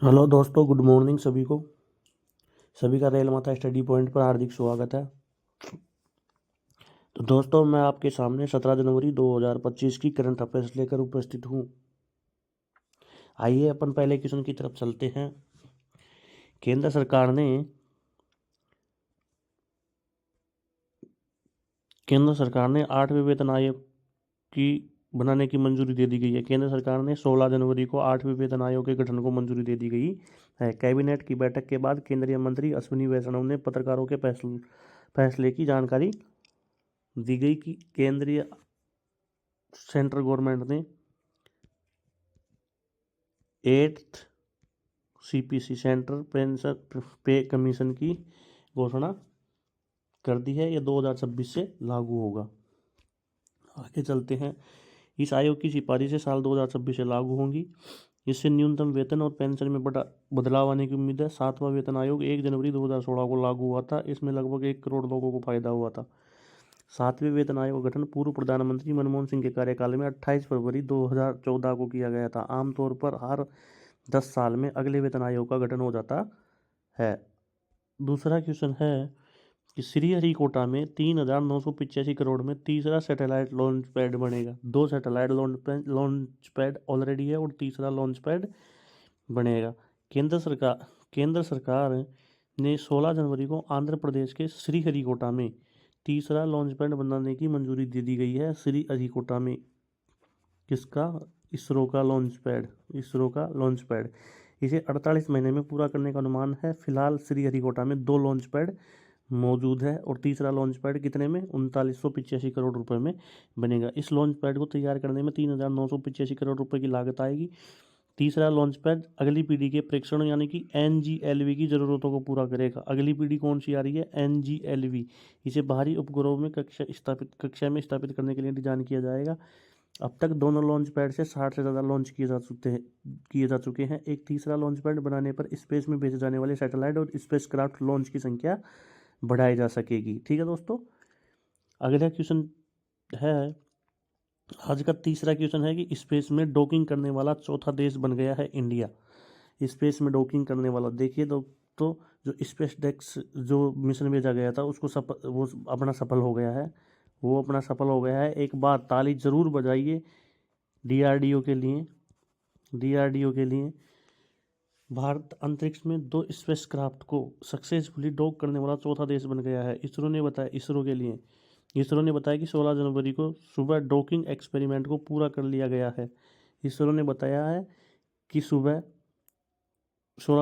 Hello दोस्तों, good morning सभी को। सभी का रेल माता स्टडी पॉइंट पर हार्दिक स्वागत है। तो दोस्तों, मैं आपके सामने 17 जनवरी 2025 की करंट अफेयर्स लेकर उपस्थित हूँ। आइए अपन पहले क्वेश्चन की तरफ चलते हैं। केंद्र सरकार ने 8वें वेतन आयोग की बनाने की मंजूरी दे दी गई है। केंद्र सरकार ने 16 जनवरी को 8वें वेतन आयोग के गठन को मंजूरी दे दी गई है। कैबिनेट की बैठक के बाद केंद्रीय मंत्री अश्विनी वैष्णव ने पत्रकारों के फैसले की जानकारी दी गई कि केंद्रीय सेंट्रल गवर्नमेंट ने 8th CPC सेंट्रल पेंशन पे कमीशन की घोषणा कर दी है। यह 2026 से लागू होगा। आगे चलते हैं। इस आयोग की सिफारिशें साल 2026 से लागू होंगी। इससे न्यूनतम वेतन और पेंशन में बड़ा बदलाव आने की उम्मीद है। 7वां वेतन आयोग 1 जनवरी 2016 को लागू हुआ था। इसमें लगभग 1 करोड़ लोगों को फायदा हुआ था। 7वें वेतन आयोग का गठन पूर्व प्रधानमंत्री मनमोहन सिंह के कार्यकाल में 28 फरवरी 2014 को किया गया था। आमतौर पर हर 10 साल में अगले वेतन आयोग का गठन हो जाता है। दूसरा क्वेश्चन है कि श्रीहरिकोटा में 3,985 करोड़ में तीसरा सैटेलाइट लॉन्च पैड बनेगा। 2 सैटेलाइट लॉन्च पैड ऑलरेडी है और तीसरा लॉन्च पैड बनेगा। केंद्र सरकार ने 16 जनवरी को आंध्र प्रदेश के श्रीहरिकोटा में तीसरा लॉन्च पैड बनाने की मंजूरी दे दी गई है। श्रीहरिकोटा में किसका? इसरो का लॉन्च पैड। इसे 48 महीने में पूरा करने का अनुमान है। फिलहाल श्रीहरिकोटा में 2 लॉन्च पैड मौजूद है और तीसरा लॉन्च पैड कितने में? 3985 करोड़ रुपए में बनेगा। इस लॉन्च पैड को तैयार करने में 3,985 करोड़ रुपए की लागत आएगी। तीसरा लॉन्च पैड अगली पीढ़ी के प्रेक्षण यानी कि NGLV की ज़रूरतों को पूरा करेगा। अगली पीढ़ी कौन सी आ रही है? NGLV। इसे बाहरी उपग्रहों में कक्षा में स्थापित करने के लिए डिजाइन किया जाएगा। अब तक दोनों लॉन्च पैड से 60 से ज़्यादा लॉन्च किए जा चुके हैं। एक तीसरा लॉन्च पैड बनाने पर स्पेस में भेजे जाने वाले सैटेलाइट और स्पेस क्राफ्ट लॉन्च की संख्या बढ़ाई जा सकेगी। ठीक है दोस्तों, अगला क्वेश्चन है। आज का तीसरा क्वेश्चन है कि स्पेस में डॉकिंग करने वाला चौथा देश बन गया है इंडिया। स्पेस में डॉकिंग करने वाला देखिए तो जो स्पेस डेक्स जो मिशन भेजा गया था उसको वो अपना सफल हो गया है। एक बार ताली जरूर बजाइए DRDO के लिए। भारत अंतरिक्ष में 2 स्पेस क्राफ्ट को सक्सेसफुली डॉक करने वाला चौथा देश बन गया है। इसरो ने बताया कि 16 जनवरी को सुबह डॉकिंग एक्सपेरिमेंट को पूरा कर लिया गया है। इसरो ने बताया है कि 16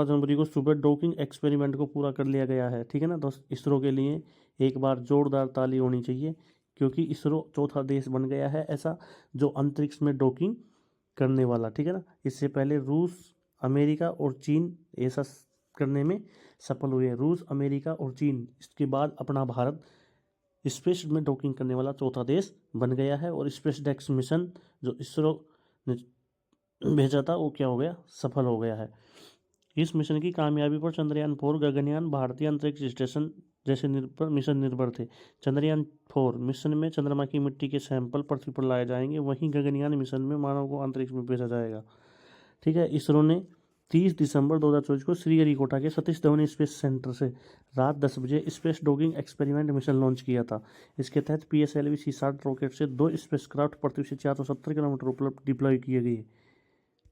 जनवरी को सुबह डॉकिंग एक्सपेरिमेंट को पूरा कर लिया गया है। ठीक है ना दोस्त, इसरो के लिए एक बार जोरदार ताली होनी चाहिए क्योंकि इसरो चौथा देश बन गया है ऐसा जो अंतरिक्ष में डॉकिंग करने वाला। ठीक है ना, इससे पहले रूस, अमेरिका और चीन ऐसा करने में सफल हुए। रूस, अमेरिका और चीन, इसके बाद अपना भारत स्पेस में डॉकिंग करने वाला चौथा देश बन गया है। और स्पेस डेक्स मिशन जो इसरो ने भेजा था वो क्या हो गया? सफल हो गया है। इस मिशन की कामयाबी पर चंद्रयान-4, गगनयान, भारतीय अंतरिक्ष स्टेशन जैसे मिशन निर्भर थे। चंद्रयान-4 मिशन में चंद्रमा की मिट्टी के सैंपल पृथ्वी पर लाए जाएंगे, वहीं गगनयान मिशन में मानव को अंतरिक्ष में भेजा जाएगा। ठीक है, इसरो ने 30 दिसंबर 2024 को श्रीहरिकोटा के सतीश धवन स्पेस सेंटर से रात 10 बजे space docking experiment mission launch किया था। इसके तहत PSLV C-60 रॉकेट से 2 स्पेसक्राफ्ट पृथ्वी से 470 किलोमीटर उपलब्ध डिप्लॉय किए गए।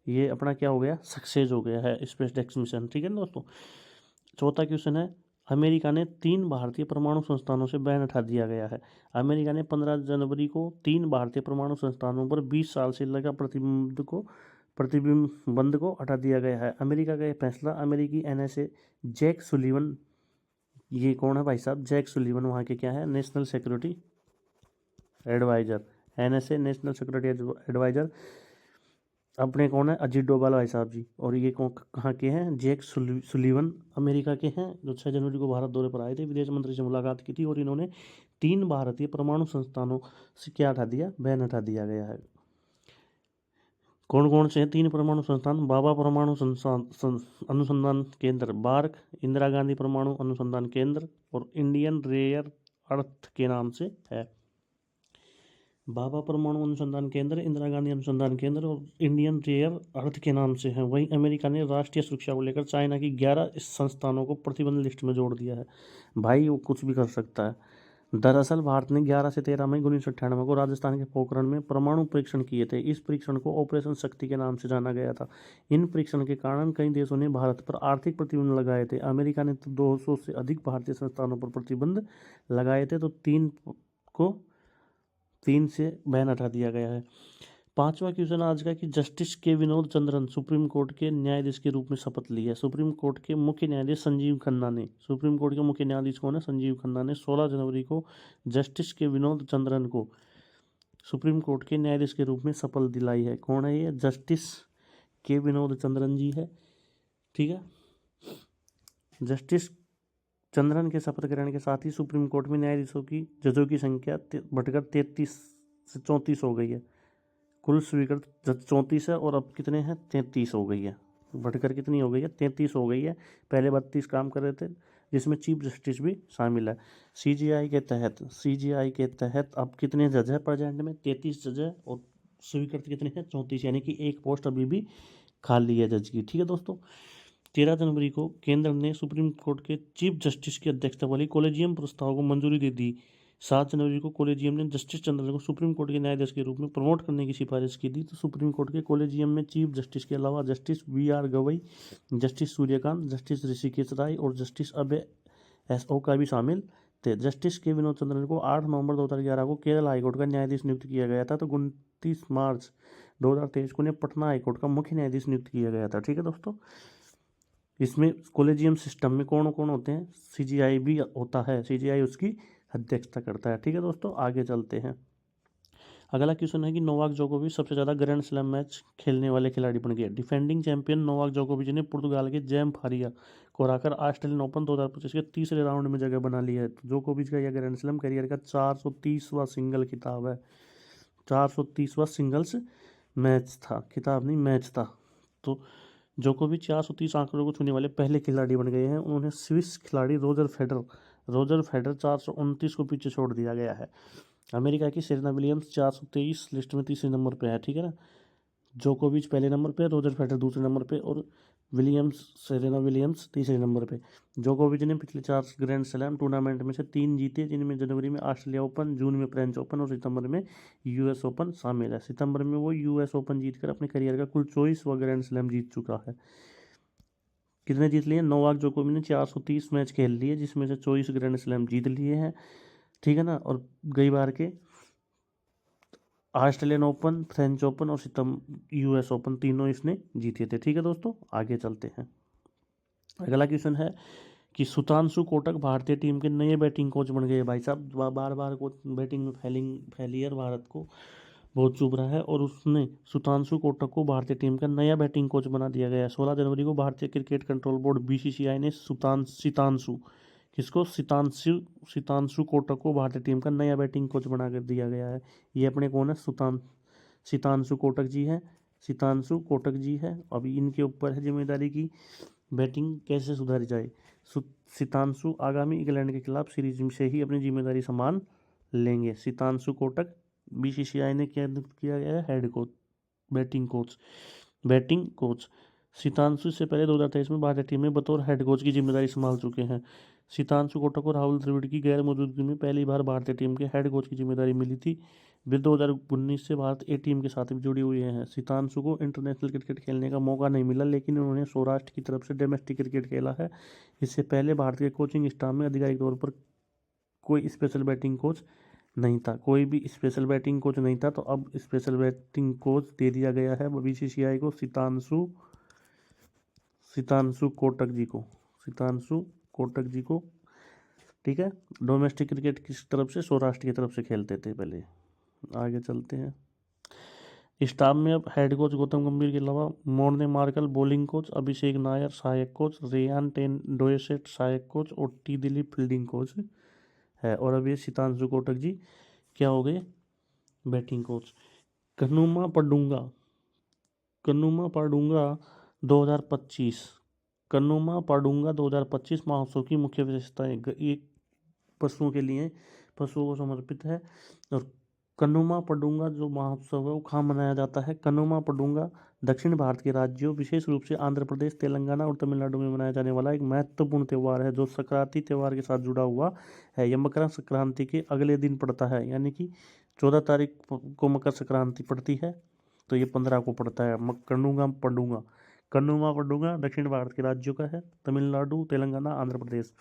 ये अपना क्या हो गया? सक्सेस हो गया है स्पेस डेक्स मिशन। ठीक है ना दोस्तों, चौथा क्वेश्चन है। अमेरिका ने 3 भारतीय परमाणु संस्थानों से बैन हटा दिया गया है। अमेरिका ने 15 जनवरी को 3 भारतीय परमाणु संस्थानों पर 20 साल से लगा प्रतिबंध को हटा दिया गया है। अमेरिका का यह फैसला अमेरिकी NSA जैक सुलिवन, ये कौन है भाई साहब? जैक सुलिवन वहाँ के क्या है? National security adviser. NSA national security adviser अपने कौन है? अजीत डोभाल भाई साहब जी। और ये कहाँ के हैं? जैक सुलिवन अमेरिका के हैं, जो 6 जनवरी को भारत दौरे पर आए थे। विदेश मंत्री से मुलाकात की थी और इन्होंने 3 भारतीय परमाणु संस्थानों से क्या हटा दिया? बैन हटा दिया गया है। कौन कौन से हैं 3 परमाणु संस्थान? भाभा परमाणु अनुसंधान केंद्र बार्क, इंदिरा गांधी परमाणु अनुसंधान केंद्र और इंडियन रेयर अर्थ के नाम से है। भाभा परमाणु अनुसंधान केंद्र, इंदिरा गांधी अनुसंधान केंद्र और इंडियन रेयर अर्थ के नाम से है। वहीं अमेरिका ने राष्ट्रीय सुरक्षा को लेकर चाइना की 11 संस्थानों को प्रतिबंध लिस्ट में जोड़ दिया है। भाई वो कुछ भी कर सकता है। दरअसल भारत ने 11 से 13 मई 1998 को राजस्थान के पोखरण में परमाणु परीक्षण किए थे। इस परीक्षण को ऑपरेशन शक्ति के नाम से जाना गया था। इन परीक्षण के कारण कई देशों ने भारत पर आर्थिक प्रतिबंध लगाए थे। अमेरिका ने तो 200 से अधिक भारतीय संस्थानों पर प्रतिबंध लगाए थे, तो 3 से बैन हटा दिया गया है। 5वां क्वेश्चन आज का कि जस्टिस के विनोद चंद्रन सुप्रीम कोर्ट के न्यायाधीश के रूप में शपथ ली है। सुप्रीम कोर्ट के मुख्य न्यायाधीश संजीव खन्ना ने, सुप्रीम कोर्ट के मुख्य न्यायाधीश कौन है? संजीव खन्ना ने 16 जनवरी को जस्टिस के विनोद चंद्रन को सुप्रीम कोर्ट के न्यायाधीश के रूप में शपथ दिलाई है। कौन है ये? जस्टिस के विनोद चंद्रन जी है। ठीक है, जस्टिस चंद्रन के शपथ ग्रहण के साथ ही सुप्रीम कोर्ट में न्यायाधीशों की जजों की संख्या बढ़कर 33 से 34 हो गई है। कुल स्वीकृत जज 34 है और अब कितने हैं? 33 हो गई है। बढ़कर कितनी हो गई है? 33 हो गई है। पहले 32 काम कर रहे थे, जिसमें चीफ जस्टिस भी शामिल है। सीजीआई के तहत अब कितने जज है प्रेजेंट में? 33 जज है और स्वीकृत कितने हैं? 34, यानी कि एक पोस्ट अभी भी खाली है जज की। ठीक है दोस्तों, 13 जनवरी को केंद्र ने सुप्रीम कोर्ट के चीफ जस्टिस की अध्यक्षता वाली कोलेजियम प्रस्ताव को मंजूरी दे दी। 7 जनवरी को कोलेजियम ने जस्टिस चंद्रन को सुप्रीम कोर्ट के न्यायाधीश के रूप में प्रमोट करने की सिफारिश की थी। तो सुप्रीम कोर्ट के कोलेजियम में चीफ जस्टिस के अलावा justice BR Gavai, justice Suryakant, justice Rishikesh Roy और जस्टिस अभय SO का भी शामिल थे। जस्टिस के विनोद चंद्रन को 8 नवंबर 2011 को केरल हाईकोर्ट का न्यायाधीश नियुक्त किया गया था। तो 29 मार्च 2023 को उन्हें पटना हाईकोर्ट का मुख्य न्यायाधीश नियुक्त किया गया था। ठीक है दोस्तों, इसमें कोलेजियम सिस्टम में कौन कौन होते हैं? CGI भी होता है, CGI उसकी अध्यक्षता करता है। ठीक है दोस्तों, आगे चलते हैं। अगला क्वेश्चन है कि नोवाक जोकोविच सबसे ज़्यादा ग्रैंड स्लैम मैच खेलने वाले खिलाड़ी बन गए। डिफेंडिंग चैंपियन नोवाक जोकोविच ने पुर्तगाल के जेम फारिया को हराकर ऑस्ट्रेलियन ओपन 2025 के तीसरे राउंड में जगह बना ली है। तो जोकोविच का यह ग्रैंड स्लैम करियर का 430वां सिंगल खिताब है। 430वां सिंगल्स मैच था, खिताब नहीं मैच था। तो जोकोविच 430 आंकड़ों को छूने वाले पहले खिलाड़ी बन गए हैं। उन्होंने स्विस खिलाड़ी रोजर फेडरर 429 को पीछे छोड़ दिया गया है। अमेरिका की सेरेना विलियम्स 423 लिस्ट में तीसरे नंबर पे है। ठीक है ना, जोकोविच पहले नंबर पे, रोजर फेडरर दूसरे नंबर पे और सेरेना विलियम्स तीसरे नंबर पे। जोकोविच ने पिछले 4 ग्रैंड स्लैम टूर्नामेंट में से 3 जीते, जिनमें जनवरी में ऑस्ट्रेलिया ओपन, जून में फ्रेंच ओपन और सितंबर में US ओपन शामिल है। सितंबर में वो US ओपन जीतकर अपने करियर का कुल 24वां ग्रैंड स्लैम जीत चुका है। कितने जीत लिए? नोवाक जोकोविच ने 430 मैच खेल लिए, जिसमें से 24 ग्रैंड स्लैम जीत लिए हैं। ठीक है ना, और कई बार के ऑस्ट्रेलियन ओपन, फ्रेंच ओपन और US ओपन तीनों इसने जीते थे। ठीक है दोस्तों, आगे चलते हैं। अगला क्वेश्चन है कि सुतांशु कोटक भारतीय टीम के नए बैटिंग कोच बन गए। भाई साहब बार बार को बैटिंग में फेलियर भारत को बहुत चुभ रहा है, और उसने सुतांशु कोटक को भारतीय टीम का नया बैटिंग कोच बना दिया गया है। 16 जनवरी को भारतीय क्रिकेट कंट्रोल बोर्ड BCCI ने सितांशु कोटक को भारतीय टीम का नया बैटिंग कोच बना कर दिया गया है। ये अपने कौन है? सितांशु कोटक जी है। अभी इनके ऊपर है जिम्मेदारी की बैटिंग कैसे सुधारी जाए। सितांशु आगामी इंग्लैंड के खिलाफ सीरीज से ही अपनी जिम्मेदारी संभाल लेंगे। सितांशु कोटक BCCI ने क्या किया गया है? Head coach, batting coach. Sitanshu से पहले 2023 में भारतीय टीम में बतौर हेड कोच की जिम्मेदारी संभाल चुके हैं। सितांशु कोटक को राहुल द्रविड़ की गैर मौजूदगी में पहली बार भारतीय टीम के हेड कोच की जिम्मेदारी मिली थी। वे 2019 से भारत A टीम के साथ भी जुड़े हुए हैं। सितांशु को इंटरनेशनल क्रिकेट खेलने का मौका नहीं मिला, लेकिन उन्होंने सौराष्ट्र की तरफ से डोमेस्टिक क्रिकेट खेला है। इससे पहले भारतीय कोचिंग स्टाफ में आधिकारिक तौर पर कोई स्पेशल बैटिंग कोच नहीं था, तो अब स्पेशल बैटिंग कोच दे दिया गया है BCCI को सितांशु कोटक जी को। ठीक है, डोमेस्टिक क्रिकेट किस तरफ से? सौराष्ट्र की तरफ से खेलते थे पहले। आगे चलते हैं। स्टाफ में अब हेड कोच गौतम गंभीर के अलावा मोर्ने मार्कल बॉलिंग कोच, अभिषेक नायर सहायक कोच, रेयान डोयसेट सहायक कोच और T दिलीप फील्डिंग कोच है। और अब ये सितांशु कोटक जी क्या हो गए? Batting coach. कन्नुमा पाडुंगा 2025 महोत्सव की मुख्य विशेषताएं। एक पशुओं को समर्पित है और कनुमा पडुंगा जो महोत्सव है वो कहाँ मनाया जाता है? कनुमा पडुंगा दक्षिण भारत के राज्यों विशेष रूप से आंध्र प्रदेश, तेलंगाना और तमिलनाडु में मनाया जाने वाला एक महत्वपूर्ण त्यौहार है जो संक्रांति त्यौहार के साथ जुड़ा हुआ है। यह मकर संक्रांति के अगले दिन पड़ता है, यानी कि 14 तारीख को मकर संक्रांति पड़ती है, तो ये 15 को पड़ता है। कन्नुमा पडुंगा दक्षिण भारत के राज्यों का है, तमिलनाडु, तेलंगाना, आंध्र प्रदेश।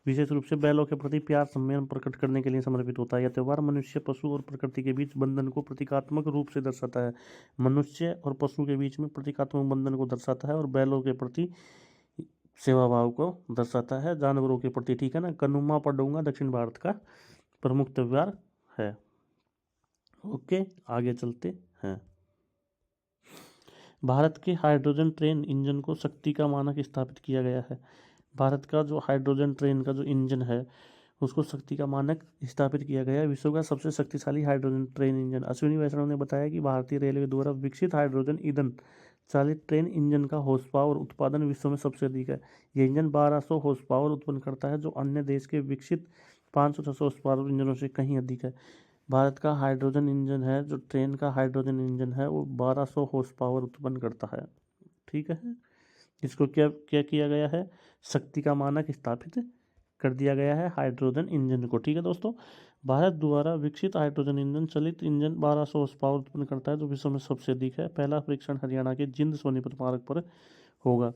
विशेष रूप से बैलों के प्रति प्यार सम्मान प्रकट करने के लिए समर्पित होता है। यह त्यौहार मनुष्य, पशु और प्रकृति के बीच बंधन को प्रतीकात्मक रूप से दर्शाता है। मनुष्य और पशु के बीच में प्रतीकात्मक बंधन को दर्शाता है और बैलों के प्रति सेवा भाव को दर्शाता है, जानवरों के प्रति। ठीक है ना। कनुमा पडुंगा दक्षिण भारत का प्रमुख त्यौहार है। ओके, आगे चलते हैं। भारत के हाइड्रोजन ट्रेन इंजन को शक्ति का मानक स्थापित किया गया है। भारत का जो हाइड्रोजन ट्रेन का जो इंजन है उसको शक्ति का मानक स्थापित किया गया है। विश्व का सबसे शक्तिशाली हाइड्रोजन ट्रेन इंजन। अश्विनी वैष्णव ने बताया कि भारतीय रेलवे द्वारा विकसित हाइड्रोजन ईंधन चालित ट्रेन इंजन का हॉर्स पावर उत्पादन विश्व में सबसे अधिक है। यह इंजन 1200 हॉर्स पावर उत्पन्न करता है, जो अन्य देश के विकसित 500-600 हॉर्स पावर इंजनों से कहीं अधिक है। भारत का हाइड्रोजन इंजन है, जो ट्रेन का हाइड्रोजन इंजन है, वो 1200 हॉर्स पावर उत्पन्न करता है। ठीक है। इसको क्या क्या किया गया है? शक्ति का मानक स्थापित कर दिया गया है हाइड्रोजन इंजन को। ठीक है दोस्तों, भारत द्वारा विकसित हाइड्रोजन इंजन चलित इंजन 1200 हॉर्स पावर उत्पन्न करता है, जो विश्व में सबसे अधिक है। पहला परीक्षण हरियाणा के जिंद सोनीपत मार्ग पर होगा।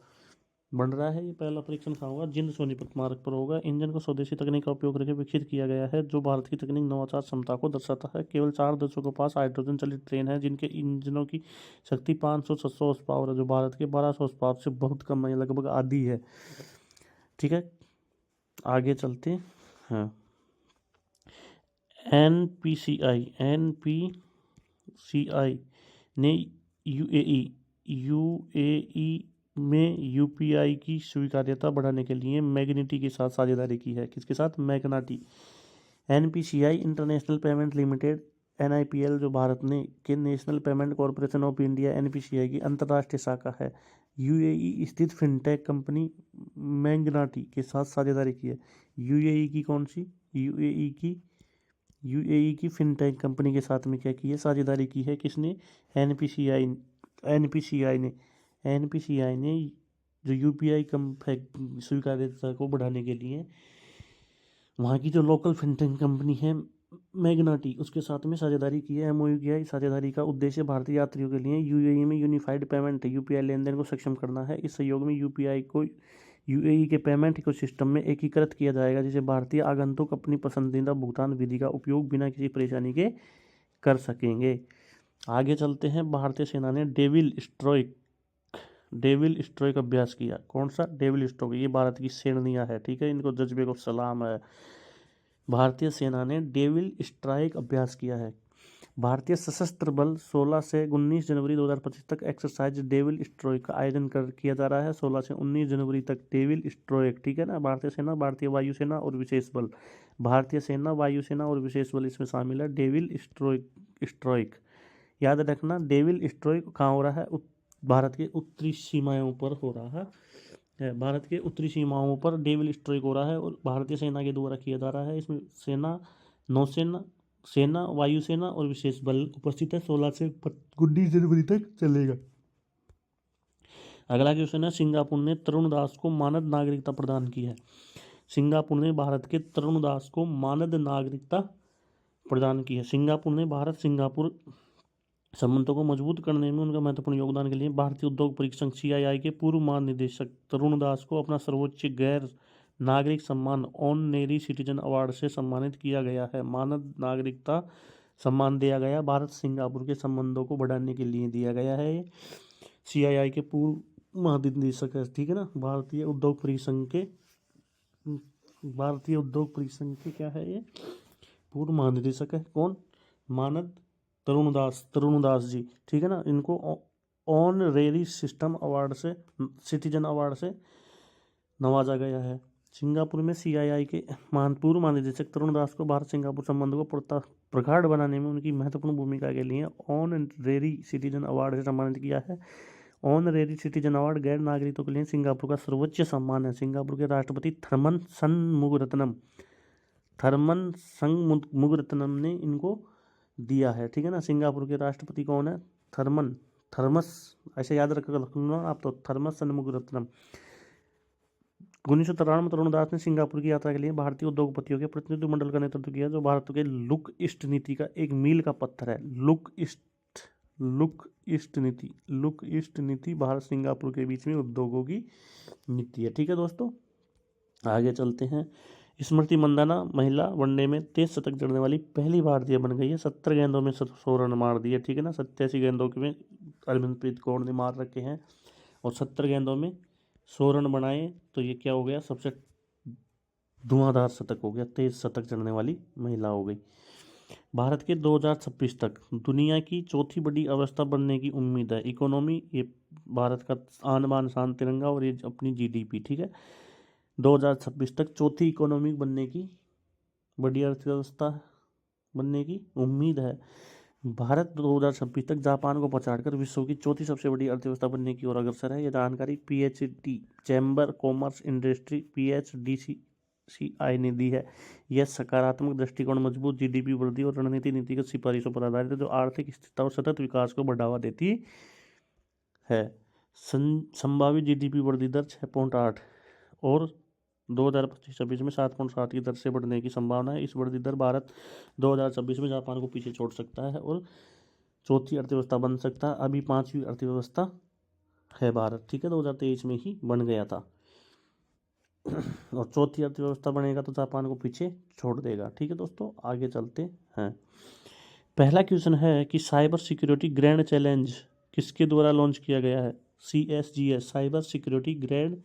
बन रहा है ये पहला परीक्षण कहाँ होगा? जिंद सोनीपत मार्ग पर होगा। इंजन को स्वदेशी तकनीक का उपयोग करके विकसित किया गया है, जो भारत की तकनीक नवाचार क्षमता को दर्शाता है। केवल 4 देशों के पास हाइड्रोजन चलित ट्रेन है जिनके इंजनों की शक्ति 500-600 हॉर्स पावर है, जो भारत के 1200 हॉर्स पावर से बहुत कम है, लगभग आधी है। ठीक है, आगे चलते हैं। एनपीसीआई ने यूएई में यूपीआई की स्वीकार्यता बढ़ाने के लिए मैग्निटी के साथ साझेदारी की है। किसके साथ? Magnati. NPCI international payment limited NIPL जो भारत ने के national payment corporation of India NPCI की अंतर्राष्ट्रीय शाखा है, यूएई स्थित फिनटेक कंपनी मैग्नाटी के साथ साझेदारी की है। यूएई की कौन सी? यूएई की फिनटेक कंपनी के साथ में क्या की है? साझेदारी की है। किसने? एनपीसीआई ने जो यूपीआई स्वीकार्यता को बढ़ाने के लिए वहाँ की जो लोकल फिनटेक कंपनी है मैग्नाटी, उसके साथ में साझेदारी की है, एमओयू किया है। साझेदारी का उद्देश्य भारतीय यात्रियों के लिए यूएई में यूनिफाइड पेमेंट यूपीआई लेनदेन को सक्षम करना है। इस सहयोग में यूपीआई को यूएई के पेमेंट इकोसिस्टम में एकीकृत किया जाएगा, जिसे भारतीय आगंतुक अपनी पसंदीदा भुगतान विधि का उपयोग बिना किसी परेशानी के कर सकेंगे। आगे चलते हैं। भारतीय सेना ने डेविल स्ट्राइक अभ्यास किया। कौन सा? Devil strike. ये भारत की श्रेणियाँ है। ठीक है, इनको जज्बे को सलाम है। भारतीय सेना ने डेविल स्ट्राइक अभ्यास किया है। भारतीय सशस्त्र बल 16 से 19 जनवरी 2025 तक एक्सरसाइज डेविल स्ट्राइक का आयोजन किया जा रहा है। 16 से 19 जनवरी तक डेविल स्ट्राइक। ठीक है ना। भारतीय सेना, भारतीय वायुसेना और विशेष बल, भारतीय सेना, वायुसेना और विशेष बल इसमें शामिल है। डेविल स्ट्राइक याद रखना। डेविल स्ट्राइक कहाँ हो रहा है? भारत के उत्तरी सीमाओं पर हो रहा है। भारत के उत्तरी सीमाओं पर डेविल स्ट्राइक हो रहा है और भारतीय सेना के द्वारा किया जा रहा है। इसमें सेना, नौसेना, सेना, वायुसेना और विशेष बल उपस्थित है। 16 से 19 जनवरी तक चलेगा। अगला क्वेश्चन है, सिंगापुर ने तरुण दास को मानद नागरिकता प्रदान की है। सिंगापुर ने भारत के तरुण दास को मानद नागरिकता प्रदान की है। सिंगापुर ने भारत सिंगापुर संबंधों को मजबूत करने में उनका महत्वपूर्ण योगदान के लिए भारतीय उद्योग परीक्षण सीआईआई के पूर्व महानिदेशक तरुण दास को अपना सर्वोच्च गैर नागरिक सम्मान ऑनरेरी सिटीजन अवार्ड से सम्मानित किया गया है। मानद नागरिकता सम्मान दिया गया। भारत सिंगापुर के संबंधों को बढ़ाने के लिए दिया गया है। सीआईआई के पूर्व महानिदेशक है। ठीक है ना। भारतीय उद्योग परिसंघ के क्या है? ये पूर्व महानिदेशक है। कौन? मानद तरुण दास जी। ठीक है ना। इनको ऑनरेरी सिटीजन अवार्ड से नवाजा गया है। सिंगापुर में सीआईआई के पूर्व महानिदेशक तरुण दास को भारत सिंगापुर संबंधों को प्रगाढ़ बनाने में उनकी महत्वपूर्ण भूमिका के लिए ऑनरेरी सिटीजन अवार्ड से सम्मानित किया है। ऑनरेरी सिटीजन अवार्ड गैर नागरिकों के लिए सिंगापुर का सर्वोच्च सम्मान है। सिंगापुर के राष्ट्रपति थर्मन संगमुगरत्नम ने इनको दिया है, ठीक है ना। सिंगापुर के राष्ट्रपति कौन है? थर्मस, ऐसे याद रखना आप तो, थर्मस शनमुगारत्नम। 1993 में तरुण दास ने सिंगापुर की यात्रा के लिए भारतीय उद्योगपतियों के प्रतिनिधिमंडल का नेतृत्व किया, जो भारत के लुक ईस्ट नीति का एक मील का पत्थर है। लुक ईस्ट नीति भारत सिंगापुर के बीच में उद्योगों की नीति है, ठीक है दोस्तों। आगे चलते हैं। स्मृति मंदाना महिला वनडे में 23 शतक जड़ने वाली पहली भारतीय बन गई है। 70 गेंदों में 100 रन मार दिए, ठीक है ना। 87 गेंदों में हरमनप्रीत कौर ने मार रखे हैं और 70 गेंदों में 100 रन बनाए, तो ये क्या हो गया? सबसे धुआंधार शतक हो गया। 23 शतक जड़ने वाली महिला हो गई। भारत के 2026 तक दुनिया की चौथी बड़ी अवस्था बनने की उम्मीद है। इकोनॉमी, ये भारत का आन बान शान तिरंगा और ये अपनी जीडीपी, ठीक है। 2026 तक चौथी इकोनॉमी बनने की, बड़ी अर्थव्यवस्था बनने की उम्मीद है। भारत 2026 तक जापान को पछाड़कर विश्व की चौथी सबसे बड़ी अर्थव्यवस्था बनने की ओर अग्रसर है। यह जानकारी PHD chamber commerce industry PHDCI ने दी है। यह सकारात्मक दृष्टिकोण मजबूत जीडीपी वृद्धि और रणनीति नीतिगत सिफारिशों पर आधारित है, जो आर्थिक स्थिरता और सतत विकास को बढ़ावा देती है। संभावित जीडीपी वृद्धि दर 6.8 और 2025-26 में 7.7 की दर से बढ़ने की संभावना है। इस वृद्धि दर भारत 2026 में जापान को पीछे छोड़ सकता है और चौथी अर्थव्यवस्था बन सकता है। अभी 5वीं अर्थव्यवस्था है भारत, ठीक है। 2023 में ही बन गया था और चौथी अर्थव्यवस्था बनेगा तो जापान को पीछे छोड़ देगा, ठीक है दोस्तों। आगे चलते हैं। पहला क्वेश्चन है कि साइबर सिक्योरिटी ग्रैंड चैलेंज किसके द्वारा लॉन्च किया गया है? CSGS cyber security grand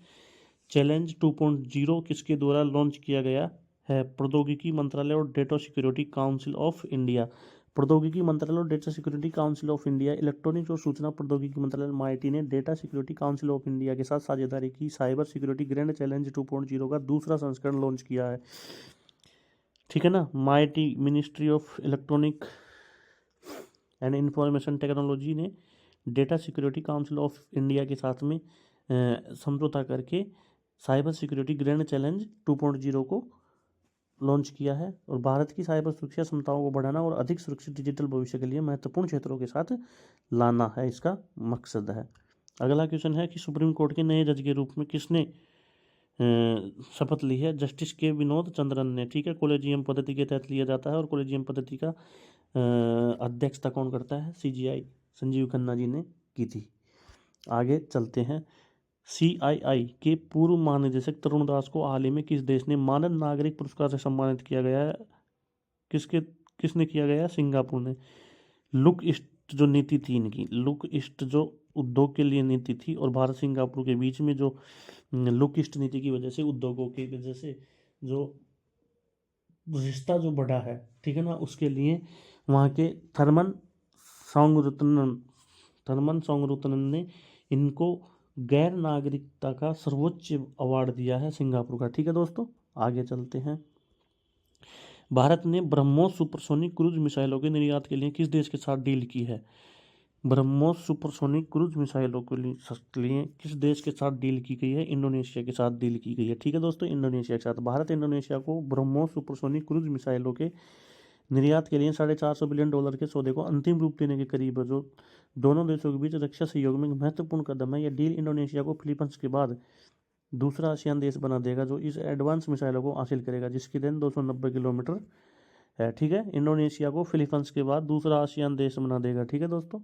challenge 2.0 किसके द्वारा लॉन्च किया गया है? प्रौद्योगिकी मंत्रालय और data security council of India. प्रौद्योगिकी मंत्रालय और data security council of India, electronics और सूचना प्रौद्योगिकी मंत्रालय MIT ने data security council of India के साथ साझेदारी की साइबर सिक्योरिटी ग्रैंड चैलेंज 2.0 का दूसरा संस्करण लॉन्च किया है, ठीक है ना। MIT ministry of electronic and information technology ने data security council of India के साथ में समझौता करके साइबर सिक्योरिटी ग्रैंड चैलेंज 2.0 को लॉन्च किया है और भारत की साइबर सुरक्षा क्षमताओं को बढ़ाना और अधिक सुरक्षित डिजिटल भविष्य के लिए महत्वपूर्ण क्षेत्रों के साथ लाना है, इसका मकसद है। अगला क्वेश्चन है कि सुप्रीम कोर्ट के नए जज के रूप में किसने शपथ ली है? जस्टिस के विनोद चंद्रन ने, ठीक है। कॉलेजियम पद्धति के तहत लिया जाता है और कॉलेजियम पद्धति का अध्यक्षता कौन करता है? CGI संजीव खन्ना जी ने की थी। आगे चलते हैं। CII के पूर्व महानिदेशक तरुण दास को हाल ही में किस देश ने मानद नागरिक पुरस्कार से सम्मानित किया गया है? किसने किया गया? सिंगापुर ने। लुक ईस्ट जो नीति थी इनकी, लुक ईस्ट जो उद्योग के लिए नीति थी और भारत सिंगापुर के बीच में जो लुक ईस्ट नीति की वजह से उद्योगों की वजह से जो रिश्ता जो बढ़ा है, ठीक है ना, उसके लिए वहाँ के थर्मन सोंगरुतनन ने इनको गैर नागरिकता का सर्वोच्च अवार्ड दिया है सिंगापुर का, ठीक है दोस्तों। आगे चलते हैं। भारत ने ब्रह्मोस सुपरसोनिक क्रूज मिसाइलों के निर्यात के लिए किस देश के साथ डील की है? ब्रह्मोस सुपरसोनिक क्रूज मिसाइलों के लिए किस देश के साथ डील की गई है? इंडोनेशिया के साथ डील की गई है, ठीक है दोस्तों, इंडोनेशिया के साथ। भारत इंडोनेशिया को ब्रह्मोस सुपरसोनिक क्रूज मिसाइलों के निर्यात के लिए $450 बिलियन के सौदे को अंतिम रूप देने के करीब है, जो दोनों देशों के बीच रक्षा सहयोग में महत्वपूर्ण कदम है। यह डील इंडोनेशिया को फिलीपींस के बाद दूसरा आसियान देश बना देगा जो इस एडवांस मिसाइलों को हासिल करेगा, जिसकी रेंज 290 किलोमीटर है, ठीक है। इंडोनेशिया को फिलीपींस के बाद दूसरा आसियान देश बना देगा, ठीक है दोस्तों।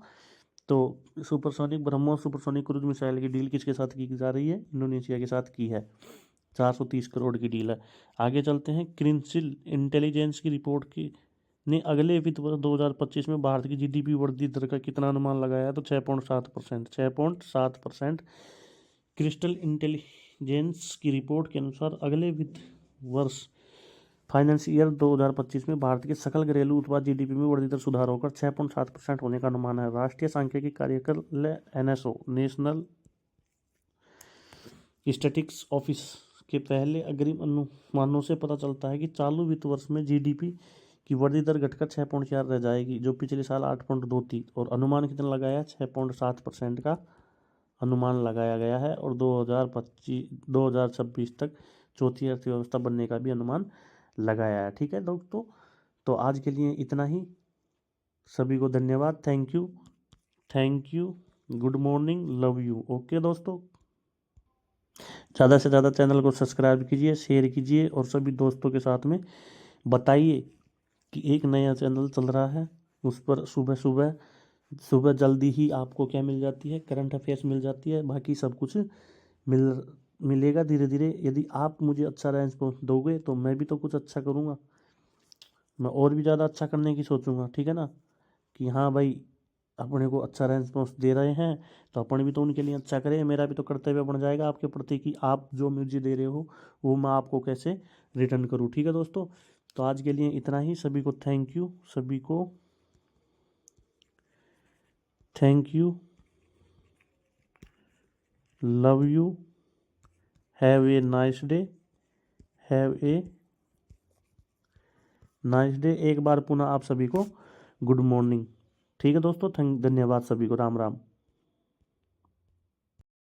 तो supersonic BrahMos supersonic cruise missile की डील किसके साथ की जा रही है? इंडोनेशिया के साथ की है। 430 करोड़ की डील है। आगे चलते हैं। क्रिंसिल इंटेलिजेंस की रिपोर्ट की ने अगले वित्त वर्ष 2025 में भारत की जीडीपी वृद्धि दर का कितना अनुमान लगाया? तो 6.7%। 6.7%। क्रिस्टल इंटेलिजेंस की रिपोर्ट के अनुसार अगले वित्त वर्ष फाइनेंस ईयर 2025 में भारत के सकल घरेलू उत्पाद जीडीपी में वृद्धि दर सुधार होकर 6.7% होने का अनुमान है। राष्ट्रीय सांख्यिकी कार्यकालय NSO नेशनल स्टैटिस्टिक्स ऑफिस के पहले अग्रिम अनुमानों से पता चलता है कि चालू वित्त वर्ष में जीडीपी की वृद्धि दर घटकर 6.4 रह जाएगी, जो पिछले साल 8.2 थी। और अनुमान कितना लगाया? 6.7% का अनुमान लगाया गया है और 2026 तक चौथी अर्थव्यवस्था बनने का भी अनुमान लगाया है, ठीक है दोस्तों। तो आज के लिए इतना ही। सभी को धन्यवाद। Thank you, good morning, love you. Okay दोस्तों, ज़्यादा से ज़्यादा चैनल को सब्सक्राइब कीजिए, शेयर कीजिए और सभी दोस्तों के साथ में बताइए कि एक नया चैनल चल रहा है, उस पर सुबह सुबह सुबह जल्दी ही आपको क्या मिल जाती है, करंट अफेयर्स मिल जाती है, बाकी सब कुछ मिलेगा धीरे धीरे। यदि आप मुझे अच्छा रेस्पॉन्स दोगे तो मैं भी तो कुछ अच्छा करूँगा, मैं और भी ज़्यादा अच्छा करने की सोचूंगा, ठीक है ना। कि हाँ भाई, अपने को अच्छा रेस्पॉन्स दे रहे हैं तो अपन भी तो उनके लिए अच्छा करें, मेरा भी तो कर्तव्य बन जाएगा आपके प्रति कि आप जो मुझे दे रहे हो वो मैं आपको कैसे रिटर्न करूँ। ठीक है दोस्तों, तो आज के लिए इतना ही। सभी को थैंक यू, सभी को thank you, love you, have a nice day, have a nice day. एक बार पुनः आप सभी को गुड मॉर्निंग। ठीक है दोस्तों, धन्यवाद सभी को, राम राम।